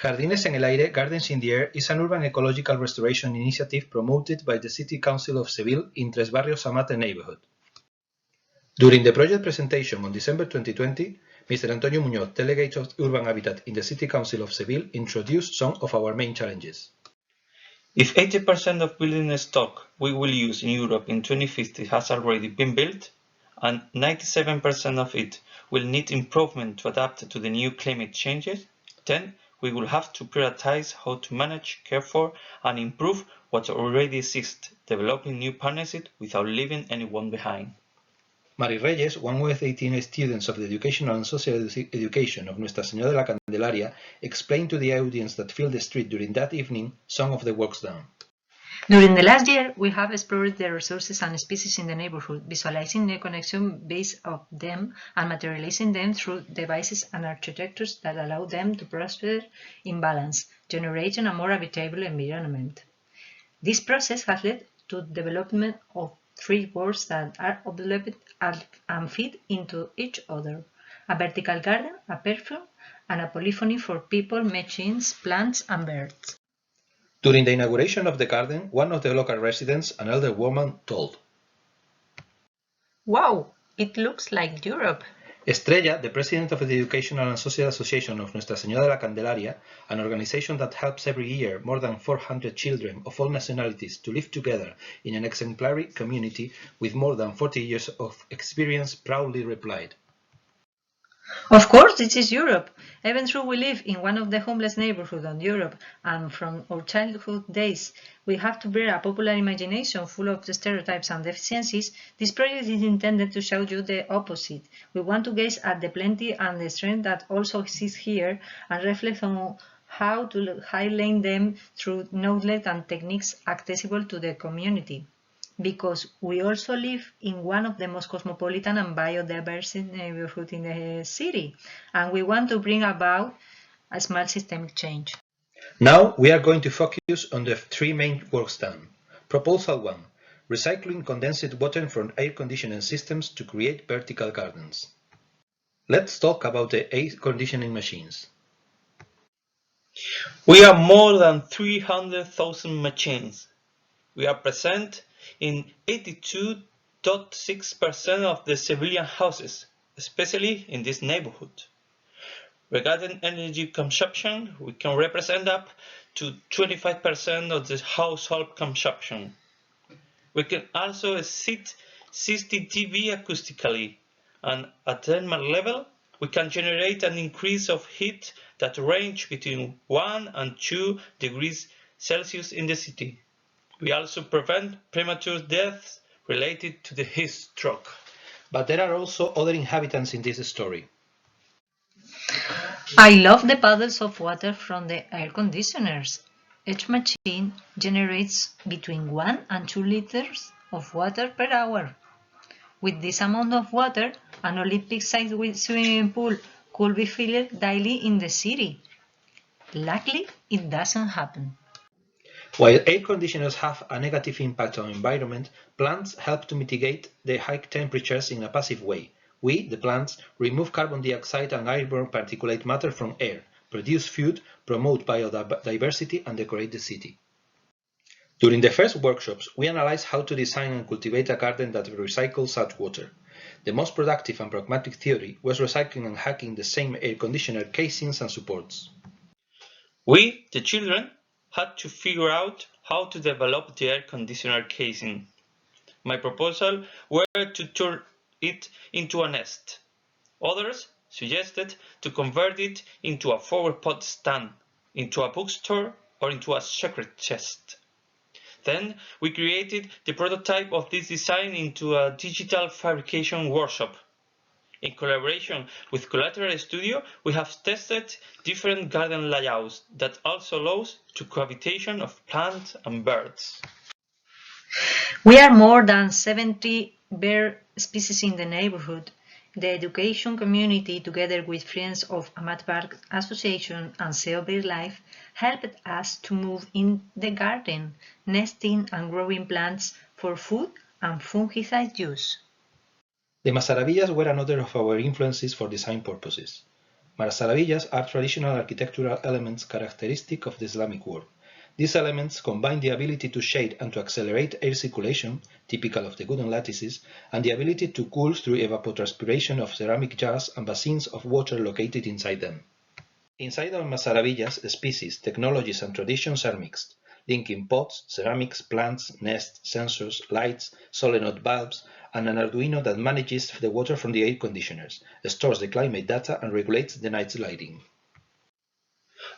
Jardines en el Aire, Gardens in the Air is an urban ecological restoration initiative promoted by the City Council of Seville in Tres Barrios Amate neighborhood. During the project presentation on December 2020, Mr. Antonio Muñoz, Delegate of Urban Habitat in the City Council of Seville, introduced some of our main challenges. If 80% of building stock we will use in Europe in 2050 has already been built, and 97% of it will need improvement to adapt to the new climate changes, then we will have to prioritize how to manage, care for, and improve what already exists, developing new partnerships without leaving anyone behind. Mari Reyes, one of the 18 students of the Educational and Social Education of Nuestra Señora de la Candelaria, explained to the audience that filled the street during that evening some of the works done. During the last year, we have explored the resources and species in the neighborhood, visualizing the connection base of them and materializing them through devices and architectures that allow them to prosper in balance, generating a more habitable environment. This process has led to the development of 3 worlds that are overlapped and feed into each other: a vertical garden, a perfume, and a polyphony for people, machines, plants, and birds. During the inauguration of the garden, one of the local residents, an elder woman, told, "Wow, it looks like Europe." Estrella, the president of the Educational and Social Association of Nuestra Señora de la Candelaria, an organization that helps every year more than 400 children of all nationalities to live together in an exemplary community with more than 40 years of experience, proudly replied, Of course, this is Europe. Even though we live in one of the homeless neighborhoods of Europe, and from our childhood days we have to bear a popular imagination full of stereotypes and deficiencies, this project is intended to show you the opposite. We want to gaze at the plenty and the strength that also exists here and reflect on how to highlight them through knowledge and techniques accessible to the community. Because we also live in one of the most cosmopolitan and biodiverse neighborhoods in the city, and we want to bring about a small systemic change. Now we are going to focus on the 3 main works done. Proposal 1. Recycling condensed water from air conditioning systems to create vertical gardens. Let's talk about the air conditioning machines. We have more than 300,000 machines. We are present in 82.6% of the civilian houses, especially in this neighborhood. Regarding energy consumption, we can represent up to 25% of the household consumption. We can also exceed 60 dB acoustically, and at thermal level, we can generate an increase of heat that range between 1 and 2 degrees Celsius in the city. We also prevent premature deaths related to the heat stroke. But there are also other inhabitants in this story. I love the puddles of water from the air conditioners. Each machine generates between 1 and 2 liters of water per hour. With this amount of water, an Olympic-sized swimming pool could be filled daily in the city. Luckily, it doesn't happen. While air conditioners have a negative impact on the environment, plants help to mitigate the high temperatures in a passive way. We, the plants, remove carbon dioxide and airborne particulate matter from air, produce food, promote biodiversity, and decorate the city. During the first workshops, we analyzed how to design and cultivate a garden that recycles such water. The most productive and pragmatic theory was recycling and hacking the same air conditioner casings and supports. We, the children, had to figure out how to develop the air conditioner casing. My proposal were to turn it into a nest. Others suggested to convert it into a flower pot stand, into a bookstore, or into a secret chest. Then we created the prototype of this design into a digital fabrication workshop. In collaboration with Collateral Studio, we have tested different garden layouts that also allows to cohabitation of plants and birds. We are more than 70 bird species in the neighborhood. The education community, together with Friends of Amat Park Association and Seville Life, helped us to move in the garden, nesting and growing plants for food and fungicide use. The Masaravillas were another of our influences for design purposes. Masarabillas are traditional architectural elements characteristic of the Islamic world. These elements combine the ability to shade and to accelerate air circulation, typical of the wooden lattices, and the ability to cool through evapotranspiration of ceramic jars and basins of water located inside them. Inside all Masarabillas, species, technologies, and traditions are mixed, linking pots, ceramics, plants, nests, sensors, lights, solenoid bulbs, and an Arduino that manages the water from the air conditioners, stores the climate data, and regulates the night's lighting.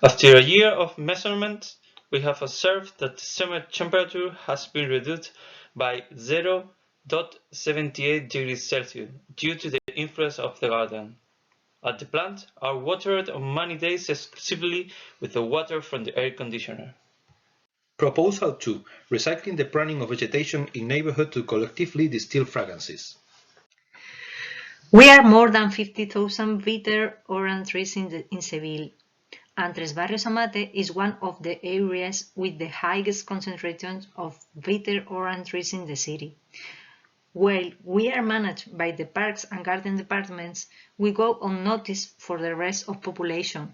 After a year of measurements, we have observed that the summer temperature has been reduced by 0.78 degrees Celsius due to the influence of the garden. At the plant are watered on many days exclusively with the water from the air conditioner. Proposal 2. Recycling the pruning of vegetation in neighborhood to collectively distill fragrances. We are more than 50,000 bitter orange trees in Seville, and Tres Barrios Amate is one of the areas with the highest concentration of bitter orange trees in the city. While we are managed by the Parks and Garden departments, we go unnoticed for the rest of population,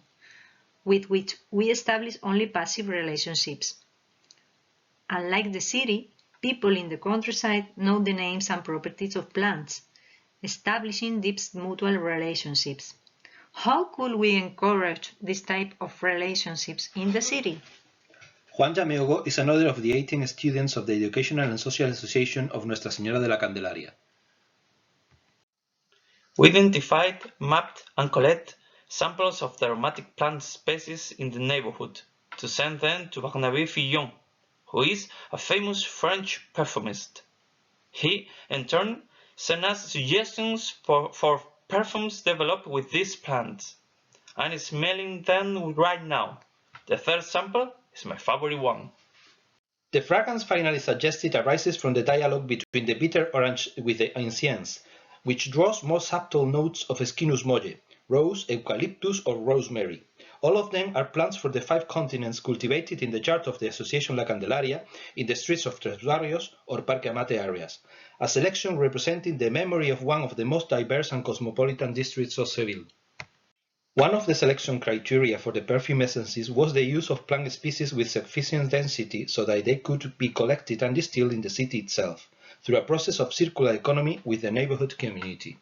with which we establish only passive relationships. Unlike the city, people in the countryside know the names and properties of plants, establishing deep mutual relationships. How could we encourage this type of relationships in the city? Juan Yameogo is another of the 18 students of the Educational and Social Association of Nuestra Señora de la Candelaria. We identified, mapped, and collected samples of the aromatic plant species in the neighborhood to send them to Barnabé Fillon, who is a famous French perfumist. He, in turn, sent us suggestions for perfumes developed with these plants. I'm smelling them right now. The third sample is my favorite one. The fragrance finally suggested arises from the dialogue between the bitter orange with the inciense, which draws more subtle notes of Esquinus molle, rose, eucalyptus, or rosemary. All of them are plants for the 5 continents cultivated in the yard of the Association La Candelaria, in the streets of Tres Barrios or Parque Amate areas, a selection representing the memory of one of the most diverse and cosmopolitan districts of Seville. One of the selection criteria for the perfume essences was the use of plant species with sufficient density so that they could be collected and distilled in the city itself, through a process of circular economy with the neighborhood community.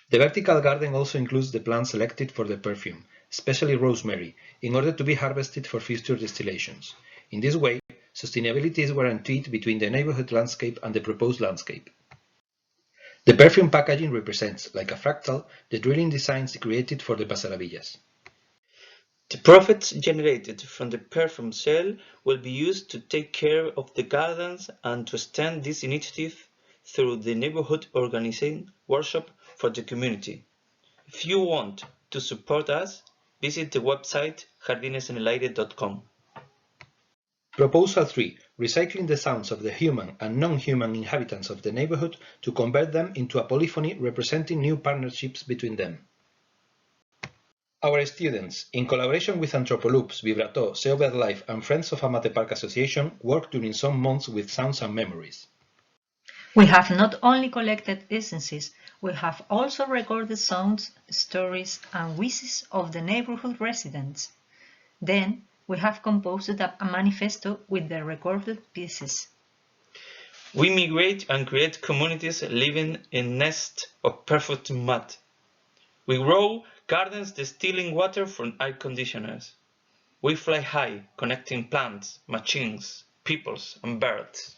The vertical garden also includes the plants selected for the perfume, especially rosemary, in order to be harvested for future distillations. In this way, sustainability is guaranteed between the neighborhood landscape and the proposed landscape. The perfume packaging represents, like a fractal, the drilling designs created for the Masarabillas. The profits generated from the perfume sale will be used to take care of the gardens and to extend this initiative through the neighborhood organizing workshop for the community. If you want to support us, visit the website jardinesenelaire.com. Proposal 3. Recycling the sounds of the human and non-human inhabitants of the neighborhood to convert them into a polyphony representing new partnerships between them. Our students, in collaboration with Anthropoloops, Vibrato, Save Life, and Friends of Amate Park Association, worked during some months with sounds and memories. We have not only collected essences, we have also recorded sounds, stories, and wishes of the neighborhood residents. Then, we have composed a manifesto with the recorded pieces. We migrate and create communities living in nests of perfect mud. We grow gardens distilling water from air conditioners. We fly high, connecting plants, machines, peoples, and birds.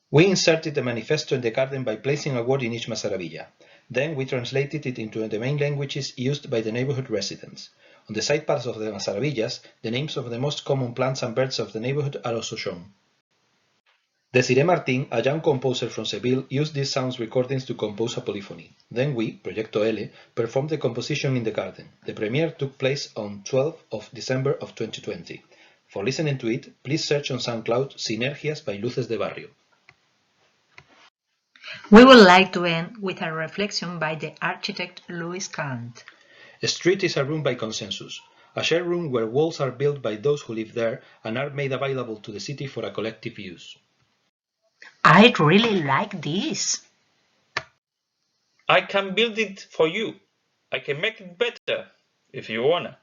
We inserted the manifesto in the garden by placing a word in each Masarabilla. Then we translated it into the main languages used by the neighborhood residents. On the side paths of the Masarabillas, the names of the most common plants and birds of the neighborhood are also shown. Desiree Martin, a young composer from Seville, used these sounds recordings to compose a polyphony. Then we, Proyecto L, performed the composition in the garden. The premiere took place on 12th of December of 2020. For listening to it, please search on SoundCloud Sinergias by Luces de Barrio. We would like to end with a reflection by the architect Louis Kant. A street is a room by consensus, a shared room where walls are built by those who live there and are made available to the city for a collective use. I really like this. I can build it for you. I can make it better. if you wanna.